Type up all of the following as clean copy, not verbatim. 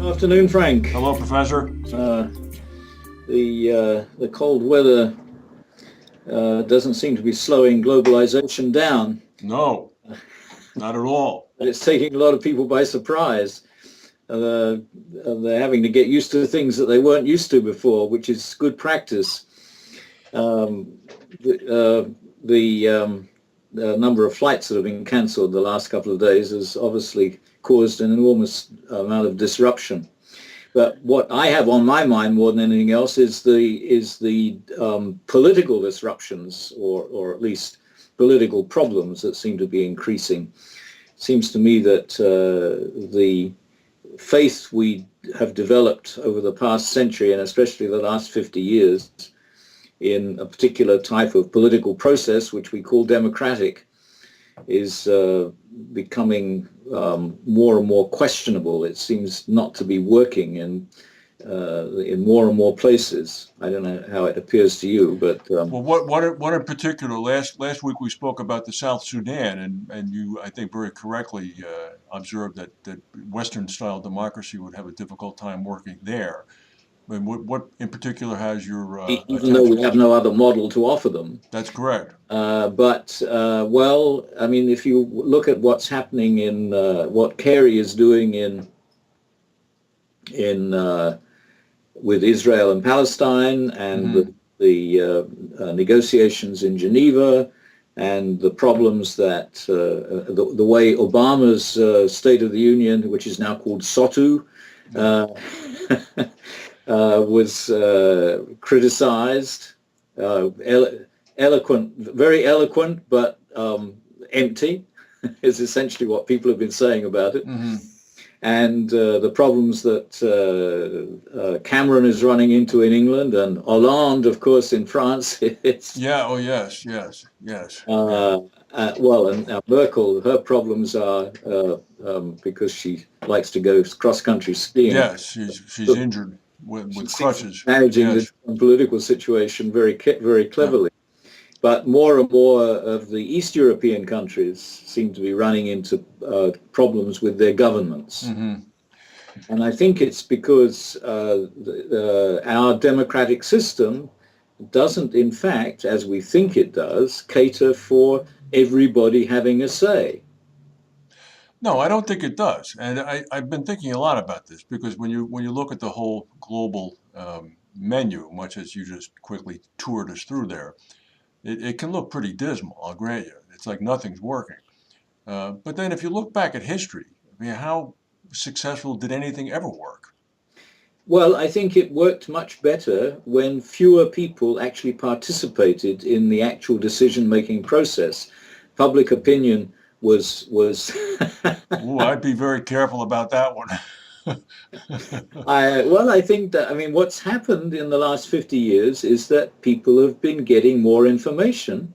Afternoon, Frank. Hello, Professor. Uh, the cold weather doesn't seem to be slowing globalization down. No, not at all. It's taking a lot of people by surprise. Uh, they're having to get used to things that they weren't used to before, which is good practice. Um, the number of flights that have been cancelled the last couple of days has obviously caused an enormous amount of disruption. But what I have on my mind more than anything else is the political disruptions, or at least political problems that seem to be increasing. It seems to me that the faith we have developed over the past century, and especially the last 50 years, in a particular type of political process, which we call democratic, is becoming more and more questionable. It seems not to be working in more and more places. I don't know how it appears to you, but Well, what in particular? Last week we spoke about the South Sudan, and you, I think, very correctly observed that Western-style democracy would have a difficult time working there. I mean, what in particular has your even though we attention? have no other model to offer them. That's correct. Well, I mean, if you look at what's happening in what Kerry is doing in with Israel and Palestine, and Hmm. the negotiations in Geneva, and the problems that the way Obama's State of the Union, which is now called SOTU, Yeah. uh, was criticized, eloquent, very eloquent, but empty, is essentially what people have been saying about it. Hmm. And the problems that Cameron is running into in England, and Hollande, of course, in France. It's Yeah. Oh, yes. Yes. Yes. Yeah. uh, well, and now Merkel, her problems are because she likes to go cross-country skiing. Yes. She's injured with She seems to be crutches. managing the Yes. political situation very Yeah. cleverly. But more and more of the East European countries seem to be running into problems with their governments. Hmm. And I think it's because our democratic system doesn't, in fact, as we think it does, cater for everybody having a say. No, I don't think it does. And I've been thinking a lot about this because when you look at the whole global menu, much as you just quickly toured us through there, it can look pretty dismal, I'll grant you. It's like nothing's working. But then if you look back at history, I mean, how successful did anything ever work? Well, I think it worked much better when fewer people actually participated in the actual decision-making process. Public opinion was Ooh, I'd be very careful about that one. I think that, I mean, what's happened in the last 50 years is that people have been getting more information,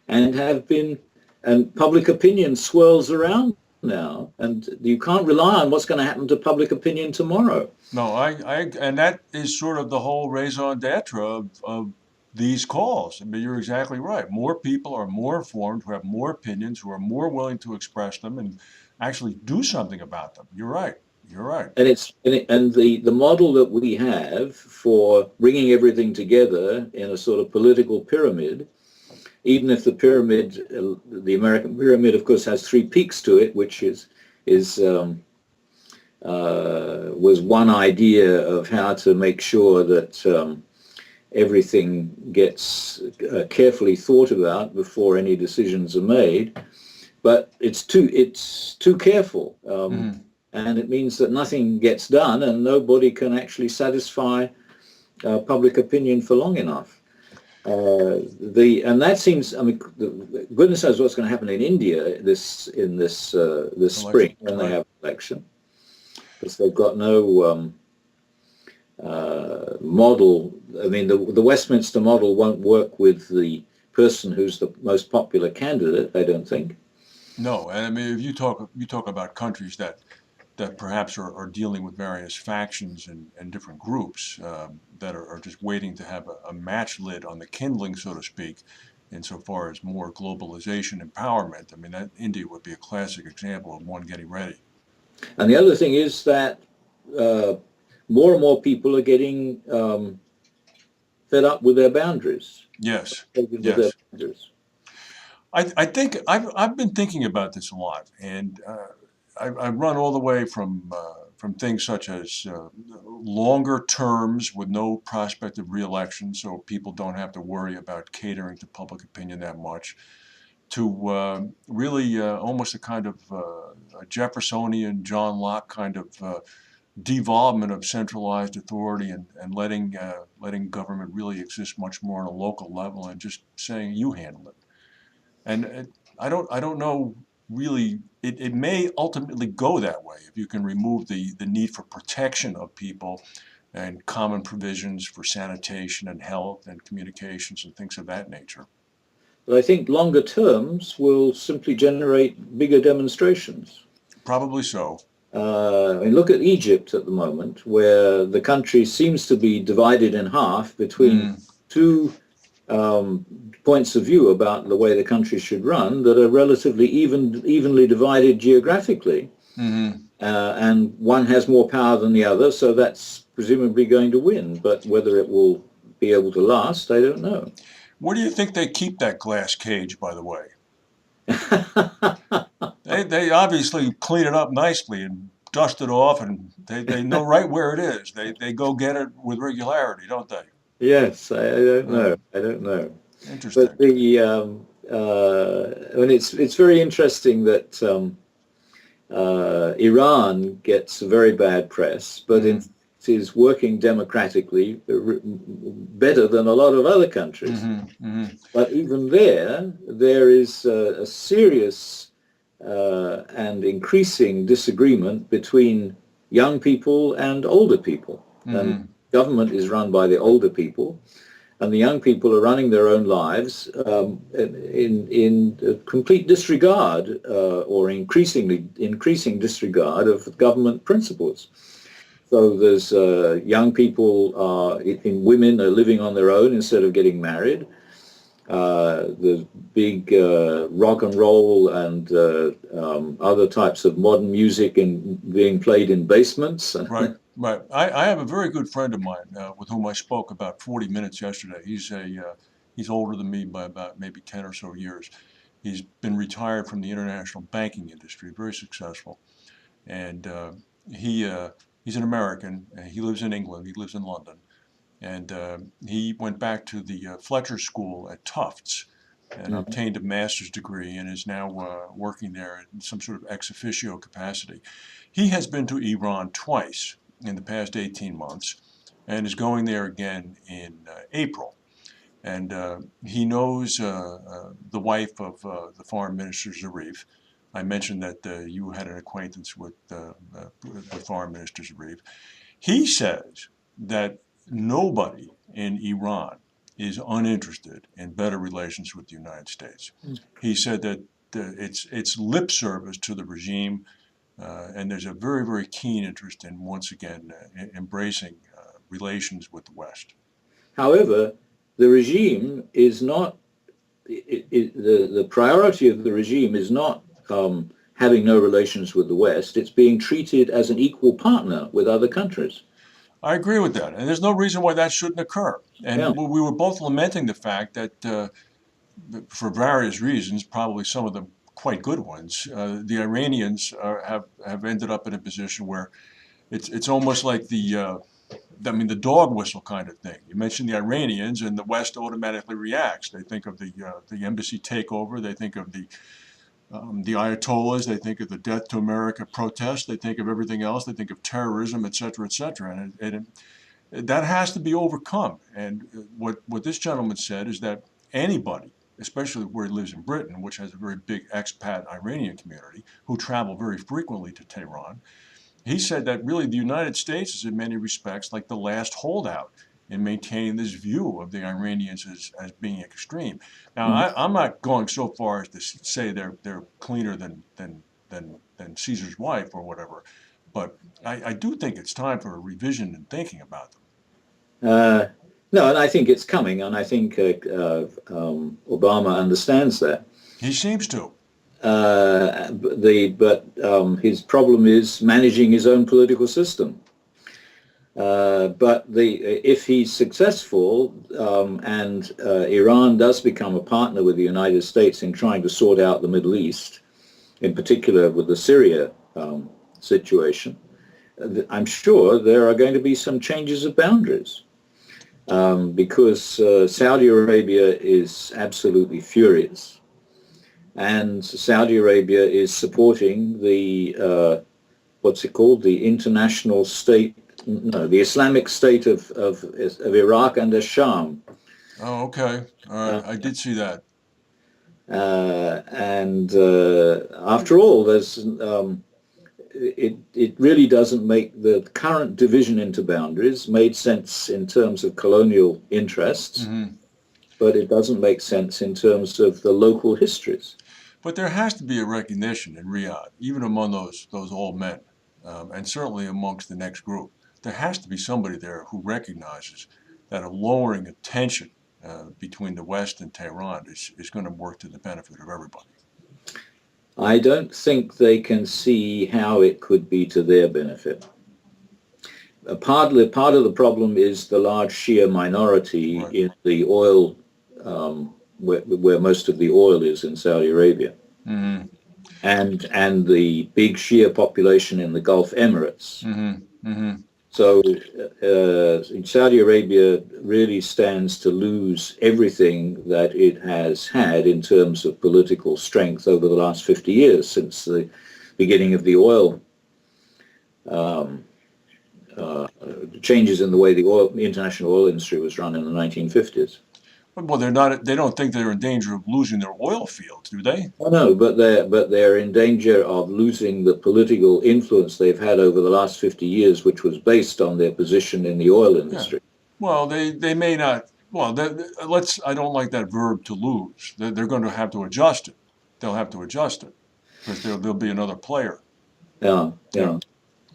and have been, and public opinion swirls around now, and you can't rely on what's going to happen to public opinion tomorrow. No, and that is sort of the whole raison d'etre of these calls. I mean, you're exactly right. More people are more informed, who have more opinions, who are more willing to express them and actually do something about them. You're right. You're right. And the model that we have for bringing everything together in a sort of political pyramid, even if the pyramid, the American pyramid, of course, has three peaks to it, which is was one idea of how to make sure that everything gets carefully thought about before any decisions are made. But it's too careful, Hmm. and it means that nothing gets done, and nobody can actually satisfy public opinion for long enough. And that seems, I mean, goodness knows what's going to happen in India this Election, spring when they right. have an election, because they've got no model. I mean, the Westminster model won't work with the person who's the most popular candidate, I don't think. No, and I mean, if you talk about countries that perhaps are dealing with various factions and different groups that are just waiting to have a match lit on the kindling, so to speak, insofar as more globalization empowerment. I mean, that India would be a classic example of one getting ready. And the other thing is that uh, more and more people are getting fed up with their boundaries. Yes, With their yes. boundaries. I think I've been thinking about this a lot, and I run all the way from things such as longer terms with no prospect of reelection, so people don't have to worry about catering to public opinion that much, to really almost a kind of a Jeffersonian John Locke kind of devolvement of centralized authority and letting government really exist much more on a local level and just saying you handle it. And I don't know really, it may ultimately go that way if you can remove the need for protection of people and common provisions for sanitation and health and communications and things of that nature. But I think longer terms will simply generate bigger demonstrations. Probably so. I mean, look at Egypt at the moment, where the country seems to be divided in half between Mm, two um, points of view about the way the country should run that are relatively evenly divided geographically, hmm. and one has more power than the other, so that's presumably going to win. But whether it will be able to last, I don't know. Where do you think they keep that glass cage, by the way? They obviously clean it up nicely and dust it off, and they know right where it is. They go get it with regularity, don't they? Yes, I don't Uh, know. I don't know. But Interesting. I mean, it's very interesting that Iran gets very bad press, but in Hmm. fact is working democratically better than a lot of other countries. Hmm. Hmm. But even there is a serious and increasing disagreement between young people and older people. And Hmm. government is run by the older people, and the young people are running their own lives in complete disregard or increasing disregard of government principles. So there's young people, women are living on their own instead of getting married. There's big rock and roll and other types of modern music being played in basements. Right, right. I have a very good friend of mine with whom I spoke about 40 minutes yesterday. He's older than me by about maybe 10 or so years. He's been retired from the international banking industry, very successful, and he he's an American. He lives in England. He lives in London, and he went back to the Fletcher School at Tufts and obtained a master's degree and is now working there in some sort of ex officio capacity. He has been to Iran twice in the past 18 months and is going there again in April. And he knows the wife of the foreign minister Zarif. I mentioned that you had an acquaintance with Foreign Minister Zarif. He says that nobody in Iran is uninterested in better relations with the United States. He said that it's lip service to the regime, and there's a very, very keen interest in once again embracing relations with the West. However, the regime is not, the priority of the regime is not having no relations with the West. It's being treated as an equal partner with other countries. I agree with that, and there's no reason why that shouldn't occur. Yeah. And we were both lamenting the fact that, for various reasons, probably some of them quite good ones, the Iranians have ended up in a position where it's almost like the dog whistle kind of thing. You mention the Iranians, and the West automatically reacts. They think of the embassy takeover. They think of the Ayatollahs. They think of the Death to America protests. They think of everything else. They think of terrorism, et cetera, et cetera. And that has to be overcome. And what this gentleman said is that anybody, especially where he lives in Britain, which has a very big expat Iranian community who travel very frequently to Tehran, he said that really the United States is in many respects like the last holdout in maintaining this view of the Iranians as being extreme. Now, Mhm. I'm not going so far as to say they're cleaner than Caesar's wife or whatever, but I do think it's time for a revision in thinking about them. Uh, no, and I think it's coming, and I think Obama understands that. He seems to. But his problem is managing his own political system. If he's successful and Iran does become a partner with the United States in trying to sort out the Middle East, in particular with the Syria situation, I'm sure there are going to be some changes of boundaries because Saudi Arabia is absolutely furious, and Saudi Arabia is supporting the what's it called, the international state, no, the Islamic State of Iraq and Sham. Oh, okay. All Uh, right. I did see that. and After all, it really doesn't make the current division into boundaries made sense in terms of colonial interests, Hmm. but it doesn't make sense in terms of the local histories. But there has to be a recognition in Riyadh, even among those old men, and certainly amongst the next group. There has to be somebody there who recognizes that a lowering of tension between the West and Tehran is going to work to the benefit of everybody. I don't think they can see how it could be to their benefit. Part of the problem is the large Shia minority Right. in the oil, where most of the oil is in Saudi Arabia, Mm-hmm. and the big Shia population in the Gulf Emirates. Mm-hmm. Mm-hmm. So Saudi Arabia really stands to lose everything that it has had in terms of political strength over the last 50 years since the beginning of the oil um, uh, changes in the way the international oil industry was run in the 1950s. Well, they're not. They don't think they're in danger of losing their oil fields, do they? Oh no, but they're in danger of losing the political influence they've had over the last 50 years, which was based on their position in the oil Yeah. industry. Well, they may not. Well, let's. I don't like that verb to lose. They're going to have to adjust it. They'll have to adjust it because there'll be another player. Yeah, You know,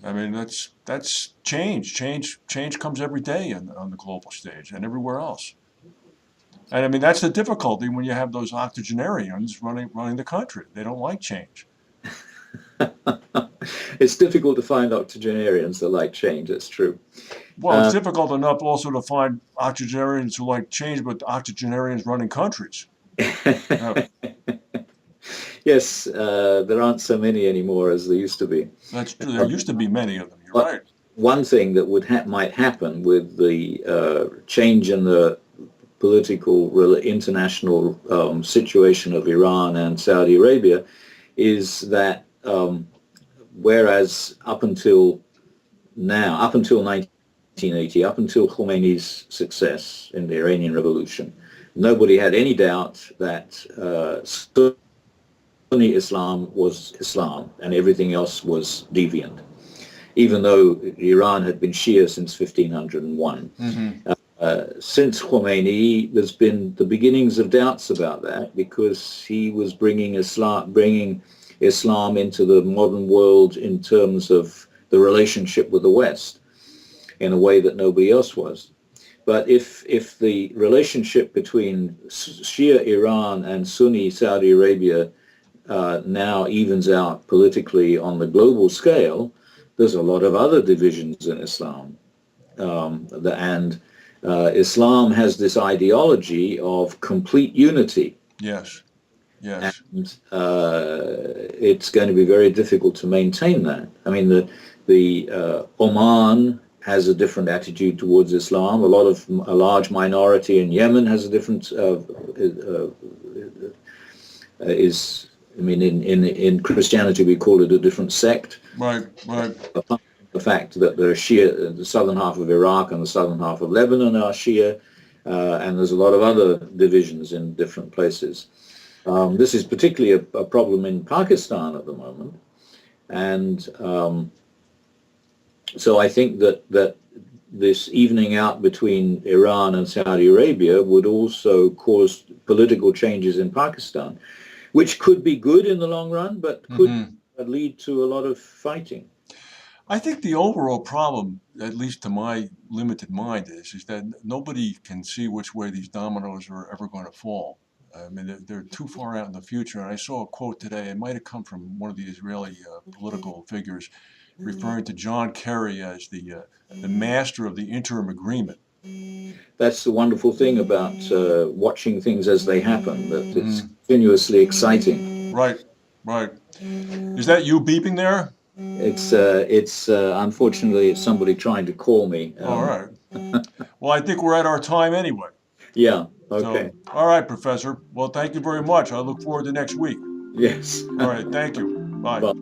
yeah. I mean that's change. Change comes every day on the global stage and everywhere else. And I mean that's the difficulty when you have those octogenarians running the country. They don't like change. It's difficult to find octogenarians that like change. That's true. Well, it's Uh, difficult enough also to find octogenarians who like change, but octogenarians running countries. Yeah, yes, there aren't so many anymore as there used to be. that's true. There Uh, used to be many of them. You're but right. one thing that might happen with the change in the political international situation of Iran and Saudi Arabia is that whereas up until 1980, up until Khomeini's success in the Iranian Revolution, nobody had any doubt that Sunni Islam was Islam and everything else was deviant, even though Iran had been Shia since 1501. Hmm. Since Khomeini, there's been the beginnings of doubts about that because he was bringing Islam into the modern world in terms of the relationship with the West in a way that nobody else was. But if the relationship between Shia Iran and Sunni Saudi Arabia now evens out politically on the global scale, there's a lot of other divisions in Islam. And Islam has this ideology of complete unity, Yes. Yes. and it's going to be very difficult to maintain that. I mean, the Oman has a different attitude towards Islam. A large minority in Yemen has a different is. I mean, in Christianity we call it a different sect. Right. Right. Apart from the fact that there are Shia, the southern half of Iraq and the southern half of Lebanon are Shia, and there's a lot of other divisions in different places. This is particularly a problem in Pakistan at the moment, and so I think that this evening out between Iran and Saudi Arabia would also cause political changes in Pakistan, which could be good in the long run, but could Hmm. lead to a lot of fighting. I think the overall problem, at least to my limited mind, is that nobody can see which way these dominoes are ever going to fall. I mean, they're too far out in the future. And I saw a quote today. It might have come from one of the Israeli political figures. referring to John Kerry as the master of the interim agreement. That's the wonderful thing about watching things as they happen, that it's Mm, continuously exciting. right, right. Is that you beeping there? It's unfortunately it's somebody trying to call me. All right. Well, I think we're at our time anyway. Yeah, So, okay. all right, Professor. Well, thank you very much. I look forward to next week. Yes. All right. Thank you. Bye. Bye.